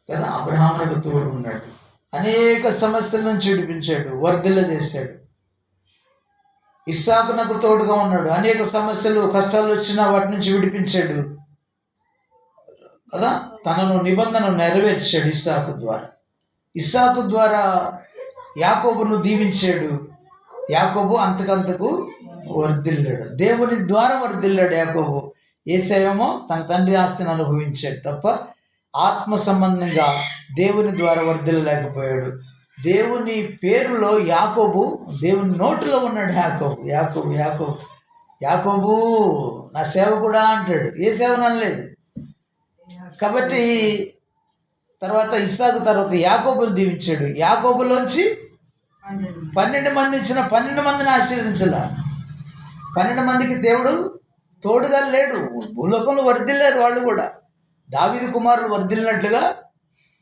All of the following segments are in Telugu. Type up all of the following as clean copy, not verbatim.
కదా. అబ్రహామునకు తోడు ఉన్నాడు, అనేక సమస్యల నుంచి విడిపించాడు, వర్ధిల్ల చేశాడు. ఇస్సాకునకు తోడుగా ఉన్నాడు, అనేక సమస్యలు కష్టాలు వచ్చినా వాటి నుంచి విడిపించాడు కదా. తనను నిబంధనను నెరవేర్చాడు ఇస్సాకు ద్వారా. ఇస్సాకు ద్వారా యాకోబును దీవించాడు. యాకోబు అంతకంతకు వర్ధిల్లాడు, దేవుని ద్వారా వర్ధిల్లాడు యాకోబు. యేసేమో తన తండ్రి ఆస్తిని అనుభవించాడు తప్ప ఆత్మ సంబంధంగా దేవుని ద్వారా వర్ధిల్లలేకపోయాడు. దేవుని పేరులో యాకోబు దేవుని నోటిలో ఉన్నాడు. యాకోబు యాకోబు యాకోబు యాకోబు నా సేవకుడా అంటాడు, ఏ సేవను అనలేదు. కాబట్టి తర్వాత ఇస్సాకు తర్వాత యాకోబుని దీవించాడు. యాకోబులోంచి 12 మంది ఇచ్చిన 12 మందిని ఆశీర్వదించాల. 12 మందికి దేవుడు తోడుగా లేడు. భూలోకంలో వర్ధిల్లారు వాళ్ళు కూడా, దావీదు కుమారులు వర్ధిల్లినట్లుగా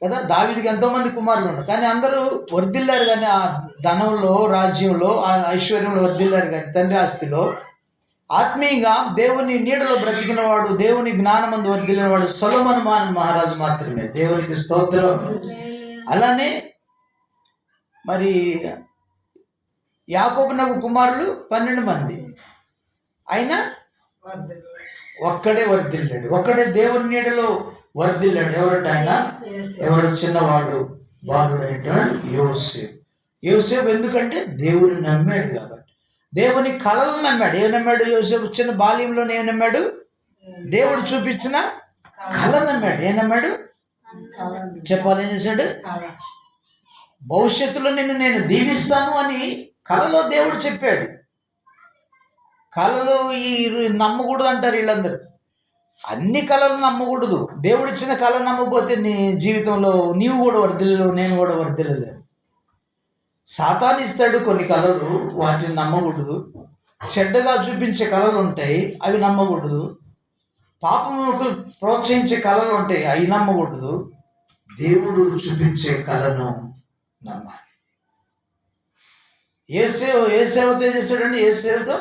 కదా. దావీదుకి ఎంతోమంది కుమారులు ఉన్నారు, కానీ అందరూ వర్ధిల్లారు. కానీ ఆ ధనంలో, రాజ్యంలో, ఆ ఐశ్వర్యంలో వర్ధిల్లారు. కానీ తండ్రి ఆస్తిలో ఆత్మీయంగా దేవుని నీడలో బ్రతికిన వాడు, దేవుని జ్ఞానమందు వర్ధిల్లిన వాడు సొలొమోను మహారాజు మాత్రమే. దేవునికి స్తోత్రం. అలానే మరి యాకోబునకు కుమారులు 12 మంది, అయినా ఒక్కడే వర్ధిల్లాడు, ఒక్కడే దేవుని నీడలో వర్ధిల్లాడు. ఎవరంటే ఆయన ఎవరు? చిన్నవాడు బాలుడైనటువంటి యోసేపు. యోసేపు ఎందుకంటే దేవుని నమ్మాడు కాబట్టి, దేవుని కళలను నమ్మాడు. ఏం నమ్మాడు యోసేపు? చిన్న బాల్యంలోనే ఏం నమ్మాడు? దేవుడు చూపించిన కళ నమ్మాడు. ఏం నమ్మాడు? చెప్పాలి. ఏం చేశాడు? భవిష్యత్తులో నేను దీవిస్తాను అని కళలో దేవుడు చెప్పాడు. కళలు ఈ నమ్మకూడదు అంటారు వీళ్ళందరూ. అన్ని కళలు నమ్మకూడదు. దేవుడు ఇచ్చిన కళ నమ్మకపోతే నీ జీవితంలో నీవు కూడా వర్ధిల్లలేవు, నేను కూడా వర్ధిల్లలేను. సాతాను ఇస్తాడు కొన్ని కళలు, వాటిని నమ్మకూడదు. చెడ్డగా చూపించే కళలు ఉంటాయి, అవి నమ్మకూడదు. పాపముకు ప్రోత్సహించే కళలు ఉంటాయి, అవి నమ్మకూడదు. దేవుడు చూపించే కళను నమ్మాలి. ఏ సేవతో చేశాడండి? ఏ సేవతో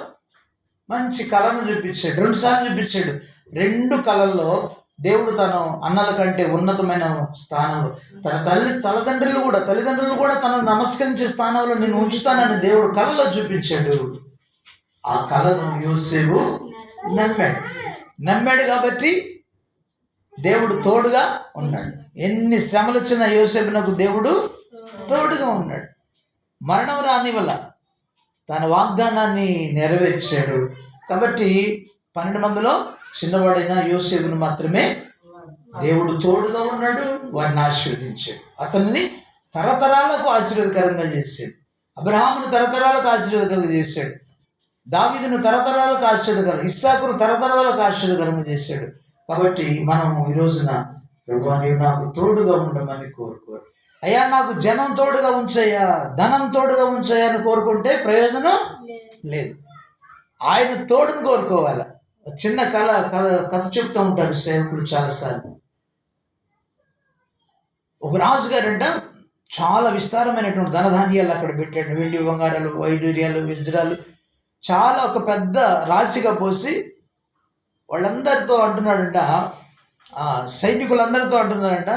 మంచి కళను చూపించాడు. 2 సార్లు చూపించాడు. 2 కళల్లో దేవుడు తను అన్నల కంటే ఉన్నతమైన స్థానంలో, తన తల్లిదండ్రులు కూడా తను నమస్కరించే స్థానంలో నేను ఉంచుతానని దేవుడు కళలో చూపించాడు. ఆ కళను యోసేపు నమ్మాడు కాబట్టి దేవుడు తోడుగా ఉన్నాడు. ఎన్ని శ్రమలు వచ్చినా యోసేపునకు దేవుడు తోడుగా ఉన్నాడు. మరణం రాని వల్ల తన వాగ్దానాన్ని నెరవేర్చాడు. కాబట్టి 12 మందిలో చిన్నవాడైన యోసేపును మాత్రమే దేవుడు తోడుగా ఉన్నాడు, వారిని ఆశీర్వదించాడు. అతనిని తరతరాలకు ఆశీర్వాదకరంగా చేశాడు. అబ్రహామును తరతరాలకు ఆశీర్వాదకరంగా చేశాడు. దావీదును తరతరాలకు ఆశీర్వాదకరంగా, ఇస్సాకును తరతరాలకు ఆశీర్వాదకరంగా చేశాడు. కాబట్టి మనం ఈ రోజున ప్రభువా నీవు నాకు తోడుగా ఉండమని కోరుకోరు. అయ్యా నాకు జనం తోడుగా ఉంచయ్యా, ధనం తోడుగా ఉంచయ్యా అని కోరుకుంటే ప్రయోజనం లేదు. ఆయన తోడును కోరుకోవాలి. చిన్న కథ చెప్తూ ఉంటారు సేవకులు చాలాసార్లు. ఒక రాజుగారంట చాలా విస్తారమైనటువంటి ధనధాన్యాలు అక్కడ పెట్టాడు. వెండి బంగారాలు, వైడూర్యాలు, వజ్రాలు చాలా ఒక పెద్ద రాశిగా పోసి వాళ్ళందరితో అంటున్నాడంట, సైనికులందరితో అంటున్నాడంట,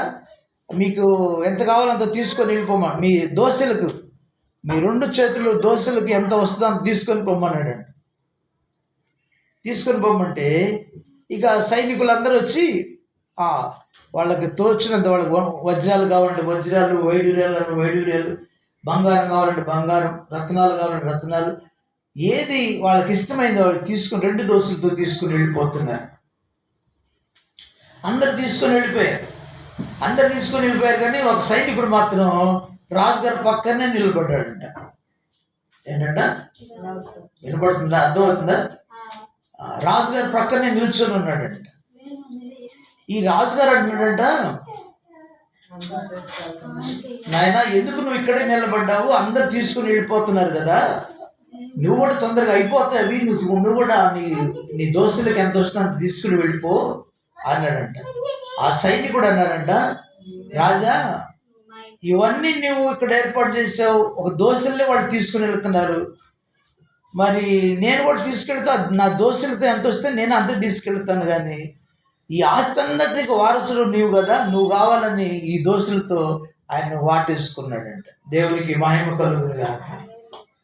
మీకు ఎంత కావాలో అంత తీసుకొని వెళ్ళిపోమా, మీ దోశలకు, మీ 2 చేతులు దోశలకు ఎంత వస్తుందో అంత తీసుకొని పొమ్మన్నాడంట. తీసుకొని పొమ్మంటే ఇక సైనికులందరూ వచ్చి వాళ్ళకి తోచినంత, వాళ్ళకి వజ్రాలు కావాలంటే వజ్రాలు, వైడూర్యాలు, బంగారం కావాలంటే బంగారం, రత్నాలు కావాలంటే రత్నాలు, ఏది వాళ్ళకి ఇష్టమైందో వాళ్ళు తీసుకొని 2 దోశలతో తీసుకుని వెళ్ళిపోతున్నారు. అందరు తీసుకొని వెళ్ళిపోయారు. కానీ ఒక సైనికుడు మాత్రం రాజుగారి పక్కనే నిలబడ్డాడంట. ఏంటంట? వినపడుతుందా? అర్థమవుతుందా? రాజుగారి పక్కనే నిల్చొని ఉన్నాడంట. ఈ రాజుగారు అంటున్నాడంట, నాయనా ఎందుకు నువ్వు ఇక్కడే నిలబడ్డావు? అందరు తీసుకుని వెళ్ళిపోతున్నారు కదా, నువ్వు కూడా తొందరగా అయిపోతాయి అవి, నువ్వు కూడా నీ దోస్తులకు ఎంత వస్తుందో అంత తీసుకుని వెళ్ళిపో అన్నాడంట. ఆ సైనికుడు అన్నాడంట, రాజా ఇవన్నీ నువ్వు ఇక్కడ ఏర్పాటు చేసావు, ఒక దోశల్ని వాళ్ళు తీసుకుని వెళ్తున్నారు, మరి నేను కూడా తీసుకెళ్తా, నా దోశలతో ఎంత వస్తే నేను అంతే తీసుకెళ్తాను, కానీ ఈ ఆస్తి అన్నట్లకి వారసుడు నీవు కదా, నువ్వు కావాలని ఈ దోషులతో ఆయన వాటేసుకున్నాడంట. దేవునికి మహిమ కలుగునుగా.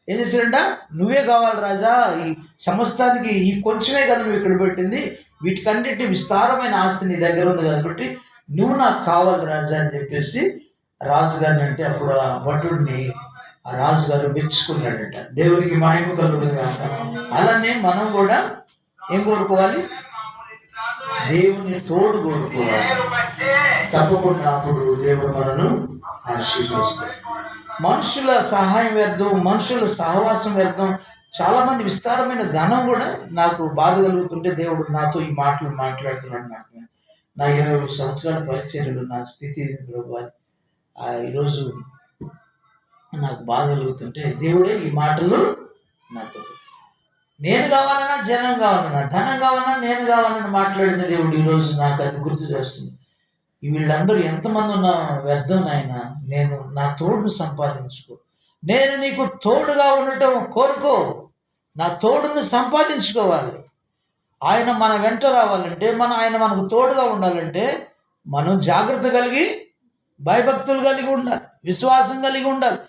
ఏం చేశాడంట, నువ్వే కావాలి రాజా, ఈ సమస్తానికి ఈ కొంచెమే కదా నువ్వు ఇక్కడ పెట్టింది, వీటికన్నిటి విస్తారమైన ఆస్తి నీ దగ్గర ఉంది కాబట్టి నువ్వు నాకు కావాలి రాజా అని చెప్పేసి రాజుగారిని అంటే అప్పుడు ఆ భటుడిని ఆ రాజుగారు మెచ్చుకున్నాడట. దేవునికి మహిమ కలుగునుగా. అలానే మనం కూడా ఏం కోరుకోవాలి, దేవుని తోడు కోరుకోవాలి. తప్పకుండా అప్పుడు దేవుడు మనను ఆశీర్వదిస్తాడు. మనుషుల సహాయం వ్యర్థం, మనుషుల సహవాసం వ్యర్థం. చాలామంది విస్తారమైన ధనం కూడా నాకు బాధ కలుగుతుంటే దేవుడు నాతో ఈ మాటలు మాట్లాడుతున్నాడు. నాకు నా 20 సంవత్సరాల పరిచర్యలు నా స్థితి ప్రభు ఈరోజు నాకు బాధ కలుగుతుంటే దేవుడే ఈ మాటలు నాతో, నేను కావాలన్నా జనం కావాలన్నా ధనం కావాలన్నా నేను కావాలని మాట్లాడిన దేవుడు ఈరోజు నాకు అది గుర్తు చేస్తుంది. వీళ్ళందరూ ఎంతమంది ఉన్న వ్యర్థం నాయన, నేను నా తోడును సంపాదించుకో, నేను నీకు తోడుగా ఉండటం కోరుకో, నా తోడును సంపాదించుకోవాలి. ఆయన మన వెంట రావాలంటే ఆయన మనకు తోడుగా ఉండాలంటే మనం జాగ్రత్త కలిగి, భయభక్తులు కలిగి ఉండాలి, విశ్వాసం కలిగి ఉండాలి,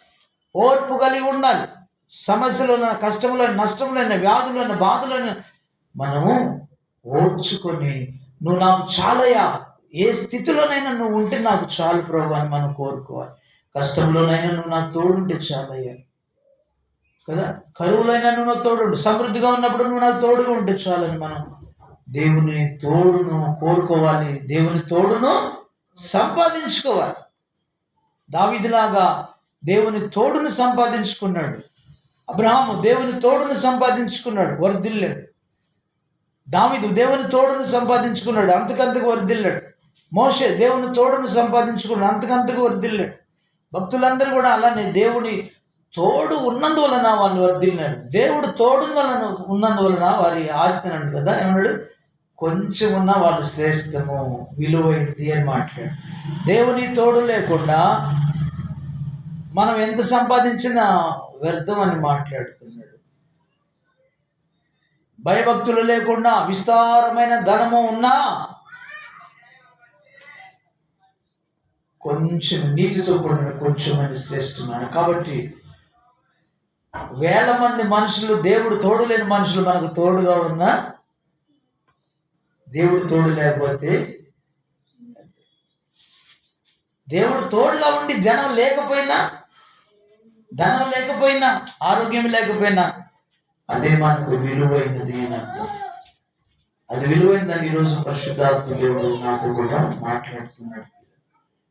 ఓర్పు కలిగి ఉండాలి. సమస్యలున్న, కష్టములైన, నష్టములైన, వ్యాధులైన, బాధలైన మనము ఓర్చుకొని నువ్వు నాకు చాలయ్యా, ఏ స్థితిలోనైనా నువ్వు ఉంటే నాకు చాలు ప్రభు అని మనం కోరుకోవాలి. కష్టంలోనైనా నువ్వు నాకు తోడుంటే చాలయ్యా కదా, కరువులైనా నువ్వు నాకు తోడుండు, సమృద్ధిగా ఉన్నప్పుడు నువ్వు నాకు తోడుగా ఉంటే చాలని మనం దేవుని తోడును కోరుకోవాలి, దేవుని తోడును సంపాదించుకోవాలి. దావీదులాగా దేవుని తోడును సంపాదించుకున్నాడు. అబ్రహాము దేవుని తోడును సంపాదించుకున్నాడు, వర్ధిల్లాడు. దావీదు దేవుని తోడును సంపాదించుకున్నాడు, అంతకంతకు వర్ధిల్లాడు. మోషే దేవుని తోడును సంపాదించుకున్నాడు, అంతకంతకు వర్ధిల్లాడు. భక్తులందరూ కూడా అలానే దేవుని తోడు ఉన్నందువలన వాళ్ళు వర్ధిల్లాడు. దేవుడు ఉన్నందువలన వారి ఆస్తి అన్నాడు కదా, ఏమన్నాడు, కొంచెం ఉన్న వాళ్ళు శ్రేష్టము, విలువైంది అని మాట్లాడు. దేవుని తోడు లేకుండా మనం ఎంత సంపాదించినా వ్యర్థం అని మాట్లాడుతున్నాడు. భయభక్తులు లేకుండా విస్తారమైన ధనము ఉన్నా కొంచెం నీతితో కూడిన కొంచెమైన శ్రేష్టమైన. కాబట్టి 1000 మంది మనుషులు, దేవుడు తోడు లేని మనుషులు మనకు తోడుగా ఉన్నా, దేవుడు తోడు లేకపోతే, దేవుడు తోడుగా ఉండి జనం లేకపోయినా, ధనం లేకపోయినా, ఆరోగ్యం లేకపోయినా అదే మనకు విలువైనది అని అర్థం. అది విలువైనదని ఈరోజు పరిశుద్ధాత్మ దేవుడు నాతో కూడా మాట్లాడుతున్నాడు.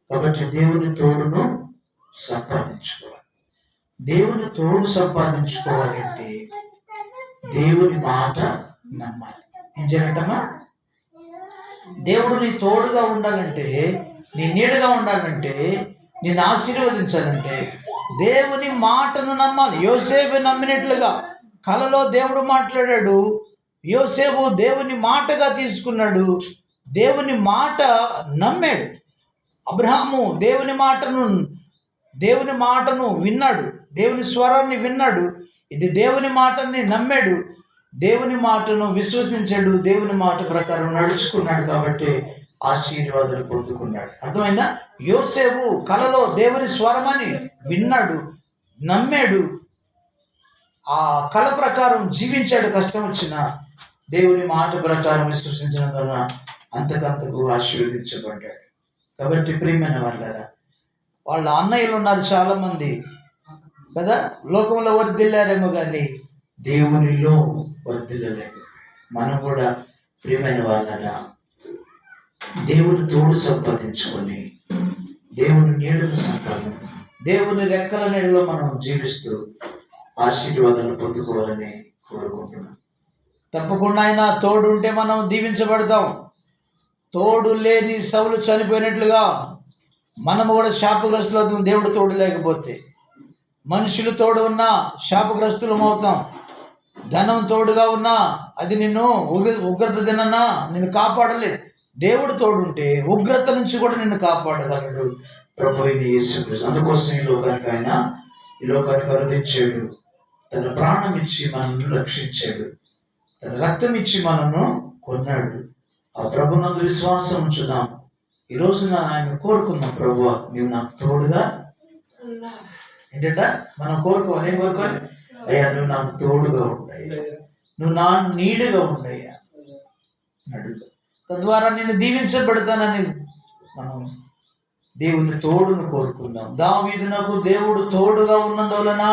కాబట్టి దేవుని తోడును సంపాదించుకోవాలి. దేవుని తోడు సంపాదించుకోవాలి అంటే దేవుని మాట నమ్మాలి. ఏం చేయాలంటమ్మా, దేవుడు నీ తోడుగా ఉండాలంటే, నీ నీడగా ఉండాలంటే, నిన్ను ఆశీర్వదించాలంటే దేవుని మాటను నమ్మాలి. యోసేపు నమ్మినట్లుగా కలలో దేవుడు మాట్లాడాడు, యోసేపు దేవుని మాటగా తీసుకున్నాడు, దేవుని మాట నమ్మాడు. అబ్రహాము దేవుని మాటను విన్నాడు, దేవుని స్వరాన్ని విన్నాడు, ఇది దేవుని మాటని నమ్మాడు, దేవుని మాటను విశ్వసించాడు, దేవుని మాట ప్రకారం నడుచుకున్నాడు. కాబట్టి ఆశీర్వాదాలు పొందుకున్నాడు. అర్థమైందా? యోసేపు కలలో దేవుని స్వరమని విన్నాడు, నమ్మాడు, ఆ కళ ప్రకారం జీవించాడు. కష్టం వచ్చిన దేవుని మాట ప్రకారం విశ్వసించడం వలన అంతకంతకు ఆశీర్వదించబడ్డాడు. కాబట్టి ప్రియమైన వాళ్ళ అన్నయ్యలు ఉన్నారు చాలామంది కదా, లోకంలో వర్ధిల్లారేమో కానీ దేవునిలో వర్ధిల్లలేదు. మనం కూడా ప్రియమైన వాళ్ళ దేవుని తోడు సంపాదించుకొని, దేవుని నీడను సంపాదించి, దేవుని రెక్కల నీడలో మనం జీవిస్తూ ఆశీర్వాదాలు పొందుకోవాలని కోరుకుంటున్నాం. తప్పకుండా ఆయన తోడు ఉంటే మనం దీవించబడతాం. తోడు లేని సౌలు చనిపోయినట్లుగా మనము కూడా శాపగ్రస్తులు అవుతాం. దేవుడు తోడు లేకపోతే మనుషులు తోడు ఉన్నా శాపగ్రస్తులం అవుతాం. ధనం తోడుగా ఉన్నా అది నిన్ను ఉగ్రత దినన్నా నిన్ను కాపాడలేదు. దేవుడు తోడుంటే ఉగ్రత నుంచి కూడా నిన్ను కాపాడగలడు ప్రభువైన యేసుక్రీస్తు. అందుకోసం ఈ లోకానికి వరదించాడు, తన ప్రాణం ఇచ్చి మనల్ని రక్షించాడు, తన రక్తం ఇచ్చి మనను కొన్నాడు. ఆ ప్రభునందు విశ్వాసం ఉంచుదాం. ఈ రోజున ఆయన కోరుకుందాం, ప్రభువా నీవు నాకు తోడుగా ఏంటంట మనం కోరుకోవాలి. ఏం కోరుకోవాలి? అయ్యా నువ్వు నాకు తోడుగా ఉండయ్యా, నువ్వు నా నీడుగా ఉండయ్యా అడుగు. తద్వారా నేను దీవించబడతానని మనం దేవుని తోడును కోరుకుందాం. దావీదునకు దేవుడు తోడుగా ఉన్నందువలన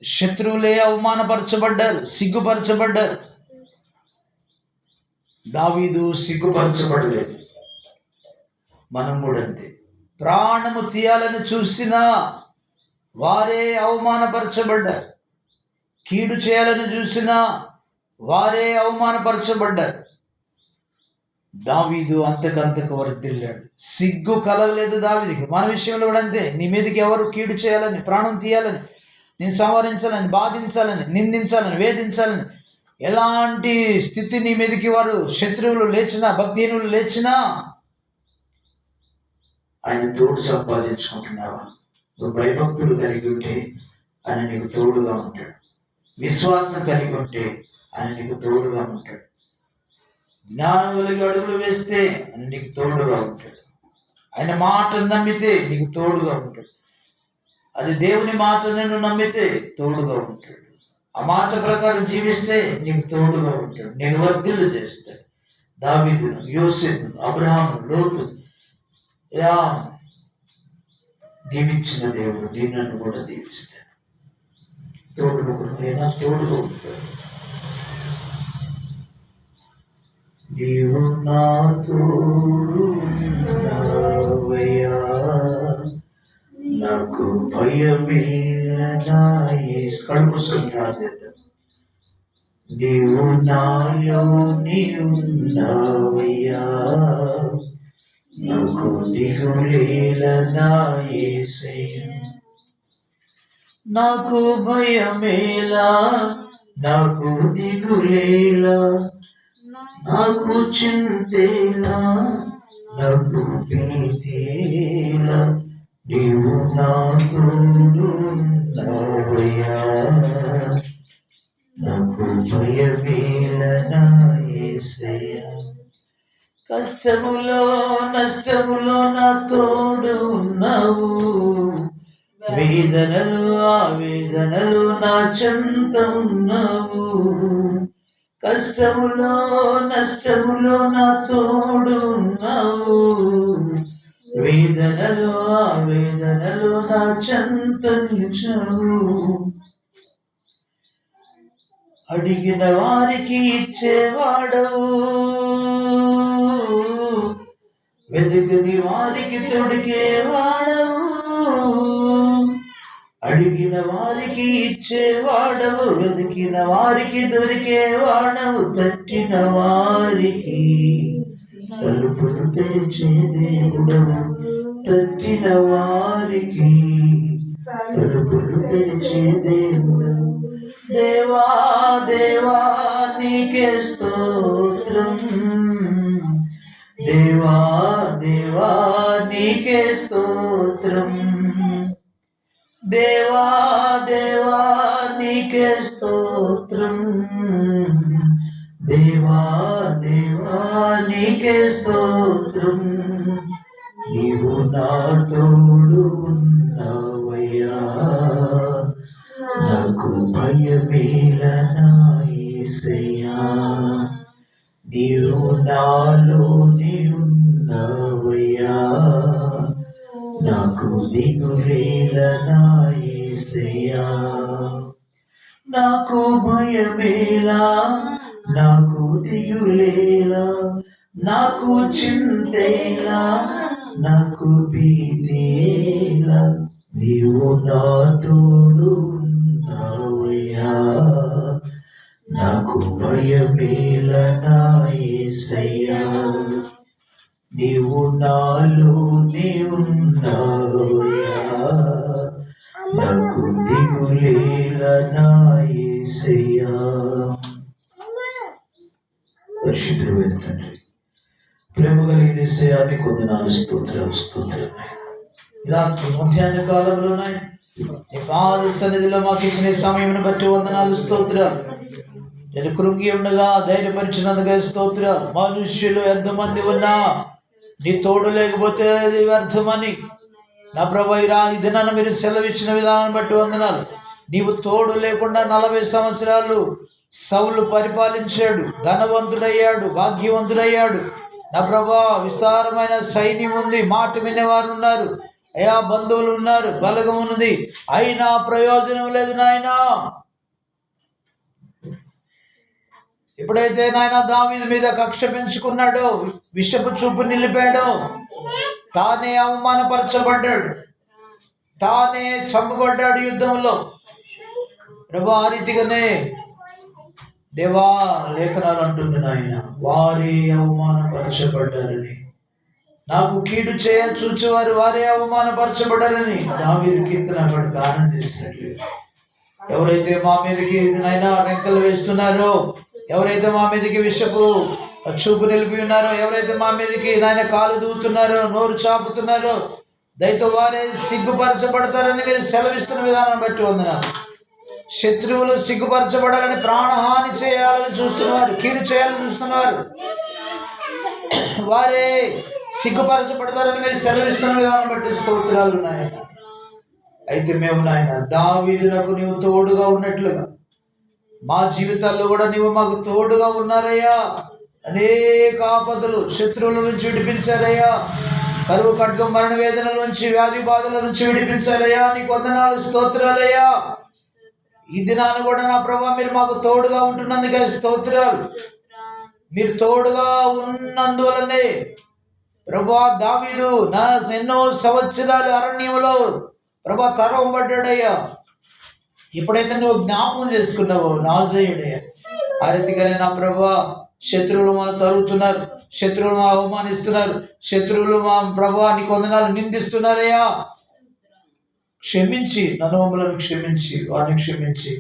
శత్రువులే అవమానపరచబడ్డారు, సిగ్గుపరచబడ్డారు. దావీదు సిగ్గుపరచబడలేదు. మనం కూడా అంతే. ప్రాణము తీయాలని చూసిన వారే అవమానపరచబడ్డారు, కీడు చేయాలని చూసిన వారే అవమానపరచబడ్డారు. దావీదు అంతకంతకు వర్ధిల్లాడు. సిగ్గు కలగలేదు దావీదుకి. మన విషయంలో కూడా అంతే. నీ మీదకి ఎవరు కీడు చేయాలని, ప్రాణం తీయాలని, నేను సంహరించాలని, బాధించాలని, నిందించాలని, వేధించాలని, ఎలాంటి స్థితి నీ మీదకి వారు శత్రువులు లేచినా, భక్తిహీనులు లేచినా ఆయన తోడు సంపాదించుకుంటున్నావా? నువ్వు భయభక్తులు కలిగి ఉంటే ఆయన నీకు తోడుగా ఉంటాడు. విశ్వాసం కలిగి ఉంటే ఆయన నీకు తోడుగా ఉంటాడు. జ్ఞానం కలిగి అడుగులు వేస్తే ఆయన నీకు తోడుగా ఉంటాడు. ఆయన మాటను నమ్మితే నీకు తోడుగా ఉంటాడు. అది దేవుని మాటను నమ్మితే తోడుగా ఉంటాడు. ఆ మాట ప్రకారం జీవిస్తే నీకు తోడుగా ఉంటాడు. నేను వర్ధిల్లు చేస్తాడు. దావీదును, యోసేపును, అబ్రహాము, లోతు దీవించిన దేవుడు నిన్ను కూడా దీవిస్తాడు. తోడుగా ఉంటాడు. నీవు నా తోడు నాకు భయమేసుకుంటాడు. నీవు నాలో నీవున్నావయ్యా, నాకు దిగులేల నా యేసయ్యా. నాకు భయమేలా, నాకు దిగులేలా, నాకు చింతేలా, నాకు భీతేలా, నీవు నా తోడున్నావయ్యా, నాకు భయమేలా నా యేసయ్యా. కష్టములో నష్టములో నా తోడు ఉన్నావు, వేదనలు ఆవేదనలు నా చెంత ఉన్నావు. కష్టములో నష్టములో నా తోడు ఉన్నావు, వేదనలు ఆవేదనలు నా చెంత నిలిచావు. అడిగిన వారికి ఇచ్చేవాడవు, వెతుకుని వారికి తొడిగేవాడవు. అడిగిన వారికి ఇచ్చేవాడవు, వెతికిన వారికి దొరికేవాడవు. తట్టిన వారికి తలుపులు తెరిచే దేవుడవు, తట్టిన వారికి తలుపులు తెరిచే దేవుడవు. దేవా దేవా నీకే స్తోత్రం, దేవా దేవా నీకే స్తోత్రం, దేవా దేవా నీకే స్తోత్రం, దేవా దేవా నీకే స్తోత్రం. నీవు నా తోడు ఉన్నావయ్యా, నాకు భయమేల నా యేసయ్యా. నీవు నాలో నీవున్నావయ్యా, నాకు దిగులేల నా యేసయ్యా. నాకు భయమేలా, నాకు దిగులేలా, నాకు చింతేలా, నాకు భీతేలా, నీవు నా తోడు ఉన్నావయ్యా, నాకు భయమేల నా యేసయ్యా. నీవు నాలో నీవున్నావయ్యా, నాకు దిగులేల నా యేసయ్యా. పరిశుద్ధుడైన తండ్రి, ప్రేమ కలిగిన యేసయ్యాని కొందనాలు స్తోత్రాలు స్తోత్రాలు. రాత్రి మధ్యాహ్న కాలంలో నీ పాద సన్నిధిలో మాకు ఇచ్చిన సమయం బట్టి వందనాలు స్తోత్రాలు. నేను కృంగి ఉండగా ధైర్యపరిచినందుకు స్తోత్రాలు. మనుష్యులు ఎంతమంది ఉన్నా నీ తోడు లేకపోతే అది వ్యర్థమని నా ప్రభు ఈ దినాన మీరు సెలవిచ్చిన విధానం బట్టి వందనాలు. నీవు తోడు లేకుండా 40 సంవత్సరాలు సౌలు పరిపాలించాడు, ధనవంతుడయ్యాడు, భాగ్యవంతుడయ్యాడు. నా ప్రభా విస్తారమైన సైన్యం ఉంది, మాట వినేవారు ఉన్నారు, అయా బంధువులు ఉన్నారు, బలగం ఉన్నది, అయినా ప్రయోజనం లేదు నాయనా. ఎప్పుడైతే నాయన దావీదు మీద కక్ష పెంచుకున్నాడో, విషపు చూపు నిలిపాడో, తానే అవమానపరచబడ్డాడు, తానే చంపబడ్డాడు యుద్ధంలో. ప్రభా ఆ రీతిగానే దేవా లేఖనాలు అంటుంది నాయన, వారే అవమానపరచబడ్డారని, నాకు కీడు చేయ చూచేవారు వారే అవమానపరచబడ్డారని దావీదు కీర్తన గానం చేసినట్లు. ఎవరైతే మా మీదకి నాయన రెక్కలు వేస్తున్నారో, ఎవరైతే మా మీదకి విషపు చూపు నిలిపి ఉన్నారో, ఎవరైతే మా మీదకి నాయన కాలు దూతున్నారో, నోరు చాపుతున్నారో, దయతో వారే సిగ్గుపరచబడతారని మీరు సెలవిస్తున్న విధానం బట్టి వందనాలు. శత్రువులు సిగ్గుపరచబడాలని, ప్రాణహాని చేయాలని చూస్తున్నవారు, కీడు చేయాలని చూస్తున్నవారు వారే సిగ్గుపరచబడతారని మీరు సెలవిస్తున్న విధానం బట్టి స్తోత్రాలు నాయన. అయితే మేము నాయన దావీదునకు నీవు తోడుగా ఉన్నట్లుగా మా జీవితాల్లో కూడా నీవు మాకు తోడుగా ఉన్నారయ్యా. అనేక ఆపదలు శత్రువుల నుంచి విడిపించారయ్యా, కరువు ఖడ్గం మరణ వేదనల నుంచి, వ్యాధి బాధల నుంచి విడిపించారయ్యా. నీకు వందనాలు, స్తోత్రాలయ్యా. ఈ దినాన్ని కూడా నా ప్రభా మీరు మాకు తోడుగా ఉంటున్నందుకే స్తోత్రాలు. మీరు తోడుగా ఉన్నందువలనే ప్రభా దావీదు నా ఎన్నో సంవత్సరాలు అరణ్యంలో ప్రభా తరం పడ్డాడయ్యా. ఎప్పుడైతే నువ్వు జ్ఞాపకం చేసుకున్నావో నాజేయుడయ్యా, ఆ రీతిగానే నా ప్రభా శత్రువులు మనం తరుగుతున్నారు, శత్రువులు మనం అవమానిస్తున్నారు, శత్రువులు మా ప్రభా నీకు వందనాలు నిందిస్తున్నారయ్యా. క్షమించి మమ్మలను క్షమించి వారిని క్షమించి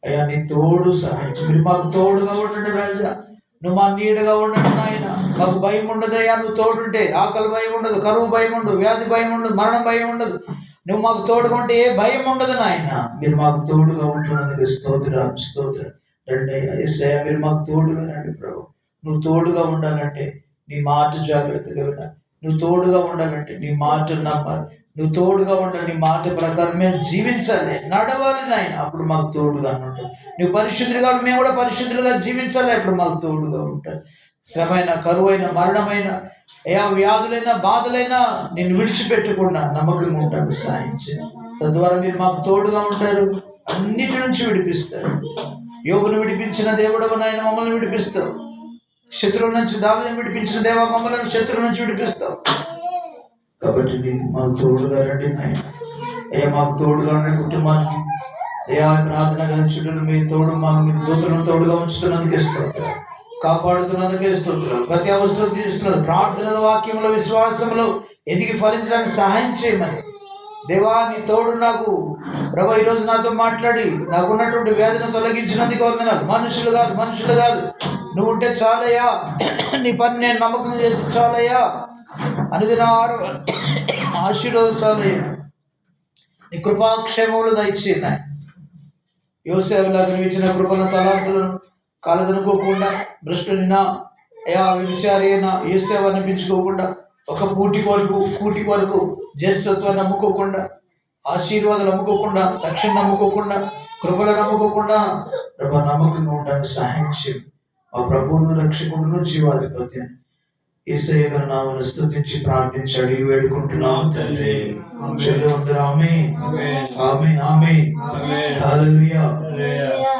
అయ్యా నీ తోడు సహాయించి మీరు మాకు తోడుగా ఉండండి రాజా. నువ్వు మా నీడగా ఉండండి నాయన. మాకు భయం ఉండదయ్యా, నువ్వు తోడుంటే. ఆకలి భయం ఉండదు, కరువు భయం ఉండదు, వ్యాధి భయం ఉండదు, మరణం భయం ఉండదు. నువ్వు మాకు తోడుగా ఉంటే ఏ భయం ఉండదు నాయన. మీరు మాకు తోడుగా ఉంటున్నందుకు స్తోత్రం స్తోత్రం. రండి అయ్యా యేసయ్యా, మీరు మాకు తోడుగా రండి ప్రభు. నువ్వు తోడుగా ఉండాలంటే నీ మాట జాగ్రత్తగా వినాలి. నువ్వు తోడుగా ఉండాలంటే నీ మాట నమ్మాలి. నువ్వు తోడుగా ఉండాలి, నీ మాట ప్రకారం మేము జీవించాలి, నడవాలి నాయన. అప్పుడు మాకు తోడుగా ఉంటాడు. నువ్వు పరిశుద్ధులుగా మేము కూడా పరిశుద్ధులుగా జీవించాలి, అప్పుడు మాకు తోడుగా ఉంటాడు. శ్రమైన, కరువైన, మరణమైన, ఏ వ్యాధులైనా బాధలైనా నిన్ను విడిచిపెట్టకుండా నమ్మకంగా ఉంటాను సాయించి. తద్వారా మీరు మాకు తోడుగా ఉంటారు, అన్నిటి నుంచి విడిపిస్తారు. యోబును విడిపించిన దేవుడవు నాయన మమ్మల్ని విడిపిస్తావు. శత్రువుల నుంచి దావీదును విడిపించిన దేవా మమ్మల్ని శత్రువుల నుంచి విడిపిస్తావు. కాబట్టి నీకు మాకు తోడుగా రండి నాయన. అయ్యా మాకు తోడుగా ఉండే కుటుంబానికి అయ్యా ప్రార్థన చుట్టూ మీ తోడు మాకు మీరు దూతలను తోడుగా ఉంచుతున్నందుకు ఇస్తారు, కాపాడుతున్నందుకు ఇస్తున్నారు. ప్రతి అవసరం తీరుస్తున్నారు. ప్రార్థనల వాక్యంలో విశ్వాసంలో ఎదిగి ఫలించడానికి సహాయం చేయమని దేవా నీ తోడు నాకు ప్రభు ఈరోజు నాతో మాట్లాడి నాకున్నటువంటి వ్యాధిని తొలగించినందుకు వందనాలు. మనుషులు కాదు నువ్వు ఉంటే చాలయ్యా, నీ పని నేను నమ్మకం చేసి చాలయ్యా. అనుదిన ఆశీర్వదించాలయ్యా. నీ కృపాక్షేమములు దయచేయి. యోసేపులాగా ఇచ్చిన కృపణ తలాంతులను కాలదనుకోకుండా, భ్రష్టునినా అయా విచారి అయినా యోసేపు అనిపించుకోకుండా, ఒక కూటి కొరకు జ్యేష్ఠత్వాన్ని నమ్ముకోకుండా, ఆశీర్వాదాలు నమ్ముకోకుండా, రక్షణ నమ్ముకోకుండా, కృపలు నమ్ముకోకుండా ప్రభు నమ్మకంగా ఉండడానికి సహాయం చేయండి. మా ప్రభువును రక్షకుడును జీవాధిపతి యేసయ్య నామమున స్తుతించి ప్రార్థించి అడిగి వేడుకుంటున్నాం తండ్రి. ఆమేన్ ఆమేన్ ఆమేన్. హల్లెలూయా.